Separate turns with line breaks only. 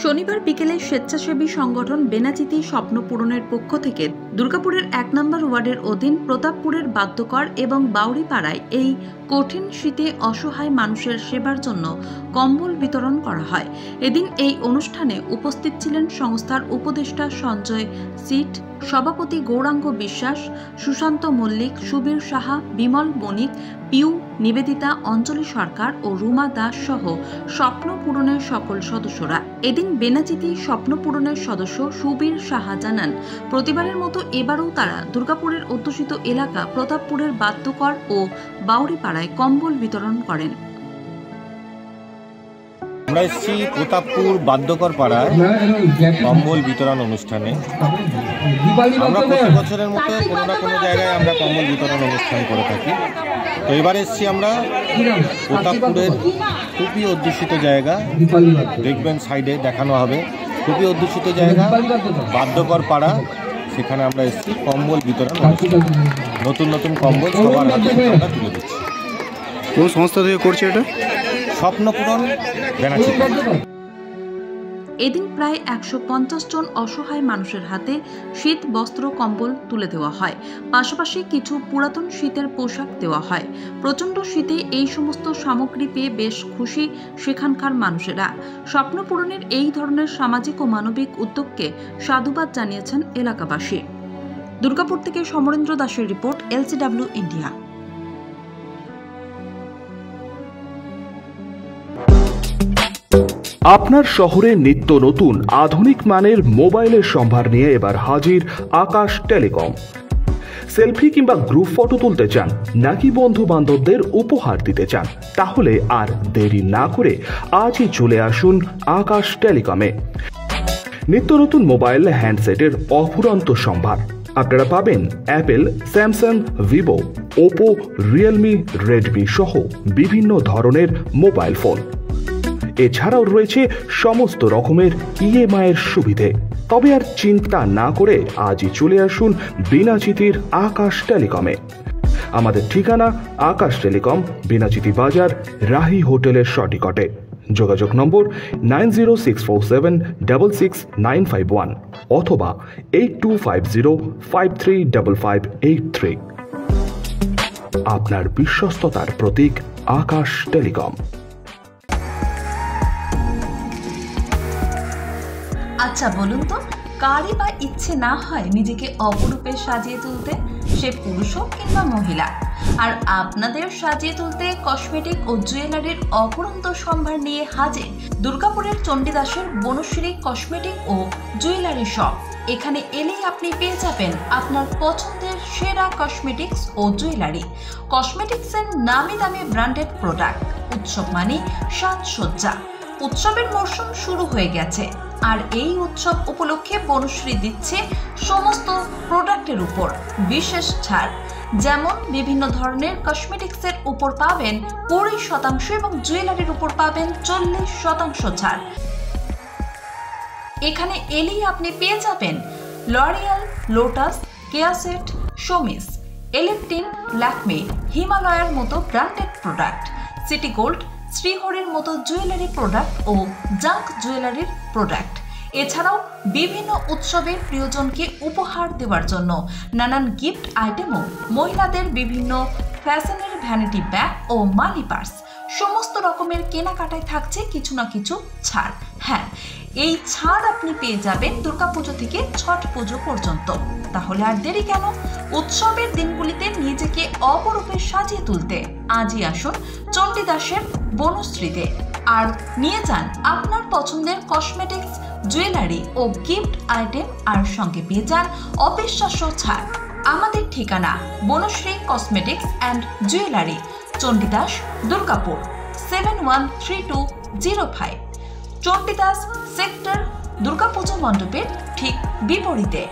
শনিবার বিকেলে স্বেচ্ছাসেবী সংগঠন বেনাচিতি স্বপ্ন পূরণের পক্ষ থেকে দুর্গাপুরের ১ নম্বর ওয়ার্ডের অধীন প্রতাপপুরের বাদ্যকর এবং বাউরিপাড়ায় এই কঠিন শীতে অসহায় মানুষের সেবার জন্য কম্বল বিতরণ করা হয়। এদিন এই অনুষ্ঠানে উপস্থিত ছিলেন সংস্থার উপদেষ্টা সঞ্জয় সিট, সভাপতি গৌরাঙ্গ বিশ্বাস, সুশান্ত মল্লিক, সুবীর সাহা, বিমল বণিক, পিউ, নিবেদিতা, অঞ্জলি সরকার ও রুমা দাস সহ স্বপ্ন পূরণের সকল সদস্যরা। এদিন বেনাচিতি স্বপ্ন পূরণের সদস্য সুবীর সাহা জানান, প্রতিবারের মতো এবারও তারা দুর্গাপুরের অধ্যুষিত এলাকা প্রতাপপুরের বাদ্যকর ও বাউরিপাড়ায় কম্বল বিতরণ করেন।
আমরা এসেছি প্রতাপপুর বাদ্যকর পাড়ায় কম্বল বিতরণ অনুষ্ঠানে। আমরা প্রতি বছরের মতো কোনো না কোনো জায়গায় আমরা কম্বল বিতরণ অনুষ্ঠান করে থাকি। তো এবার এসেছি আমরা প্রতাপপুরের খুবই অধ্যুষিত জায়গা, দেখবেন সাইডে দেখানো হবে, খুবই অধ্যুষিত জায়গা বাদ্যকর পাড়া। সেখানে আমরা এসেছি কম্বল বিতরণ অনুষ্ঠান। নতুন নতুন কম্বল সবার হাতে আমরা তুলে দিচ্ছি।
কোন সংস্থা থেকে করছে এটা?
স্বপ্ন পূরণ বেনাচিতি।
এদিন প্রায় ১৫০ জন অসহায় মানুষের হাতে শীত বস্ত্র কম্বল তুলে দেওয়া হয়, পাশাপাশি কিছু পুরাতন শীতের পোশাক দেওয়া হয়। প্রচণ্ড শীতে এই সমস্ত সামগ্রী পেয়ে বেশ খুশি সেখানকার মানুষেরা। স্বপ্ন পূরণের এই ধরনের সামাজিক ও মানবিক উদ্যোগকে সাধুবাদ জানিয়েছেন এলাকাবাসী। দুর্গাপুর থেকে সমরেন্দ্র দাসের রিপোর্ট, LCW ইন্ডিয়া।
আপনার শহরে নিত্য নতুন আধুনিক মানের মোবাইলের সম্ভার নিয়ে এবার হাজির আকাশ টেলিকম। সেলফি কিংবা গ্রুপ ফটো তুলতে চান নাকি বন্ধু বান্ধবদের উপহার দিতে চান, তাহলে আর দেরি না করে আজই চলে আসুন আকাশ টেলিকমে। নিত্য নতুন মোবাইল হ্যান্ডসেটের অফুরন্ত সম্ভার আপনারা পাবেন Apple, Samsung, Vivo, Oppo, Realme, Redmi সহ বিভিন্ন ধরনের মোবাইল ফোন। এছাড়াও রয়েছে সমস্ত রকমের EMI এর সুবিধে। তবে আর চিন্তা না করে আজই চলে আসুন বেনাচিতির আকাশ টেলিকমে। আমাদের ঠিকানা আকাশ টেলিকম, বেনাচিতি বাজার, রাহি হোটেলের সটিকটে। যোগাযোগ নম্বর 9064766951 অথবা 8250535583। আপনার বিশ্বস্ততার প্রতীক আকাশ টেলিকম।
আচ্ছা বলুন তো, কারই বা ইচ্ছে না হয় নিজেকে অপরূপে সাজিয়ে তুলতে, সে পুরুষ হোক কিংবা মহিলা। আর আপনাদের সাজিয়ে তুলতে কসমেটিক ও জুয়েলারির অপরন্ত সম্ভার নিয়ে হাজির দুর্গাপুরের চণ্ডীদাসের বনশ্রী কসমেটিক ও জুয়েলারি শপ। এখানে এলেই আপনি পেয়ে যাবেন আপনার পছন্দের সেরা কসমেটিক্স ও জুয়েলারি। কসমেটিক্সের নামি দামি ব্র্যান্ডেড প্রোডাক্ট। উৎসব মানে সাজসজ্জা। উৎসবের মরশুম শুরু হয়ে গেছে, আর এই উৎসব উপলক্ষে বনশ্রী দিচ্ছে সমস্ত প্রোডাক্টের উপর বিশেষ ছাড়। যেমন বিভিন্ন ধরনের কসমেটিক্সের উপর পাবেন 20% এবং জুয়েলারির উপর পাবেন 40% ছাড়। এখানে এলেই আপনি পেয়ে যাবেন লরিয়াল, লোটাস, কেয়াসেট, শোমিস, এলেকটিন, ল্যাকমে, হিমালয়ের মতো ব্র্যান্ডেড প্রোডাক্ট, সিটি গোল্ড, শ্রীহরির মতো জুয়েলারি প্রোডাক্ট ও জাঙ্ক জুয়েলারির প্রোডাক্ট। এছাড়াও বিভিন্ন উৎসবের প্রিয়জনকে উপহার দেওয়ার জন্য নানান গিফট আইটেমও, মহিলাদের বিভিন্ন ফ্যাশনের ভ্যানিটি ব্যাগ ও মানি পার্স, সমস্ত রকমের কেনাকাটায় থাকছে কিছু না কিছু ছাড়। হ্যাঁ, এই ছাড় আপনি পেয়ে যাবেন দুর্গাপুজো থেকে ছট পুজো পর্যন্ত। তাহলে আর দেরি কেন? উৎসবের দিনগুলিতে নিজেকে অপরূপে সাজিয়ে তুলতে আজই আসুন চণ্ডীদাসের বনশ্রীতে, আর নিয়ে যান আপনার পছন্দের কসমেটিক্স, জুয়েলারি ও গিফট আইটেম, আর সঙ্গে পেয়ে যান অবিশ্বাস্য ছাড়। আমাদের ঠিকানা Banashree cosmetics and jewellery, Chandidas, Durgapur 713205, Chandidas sector, Durga Puja মণ্ডপের ঠিক বিপরীতে।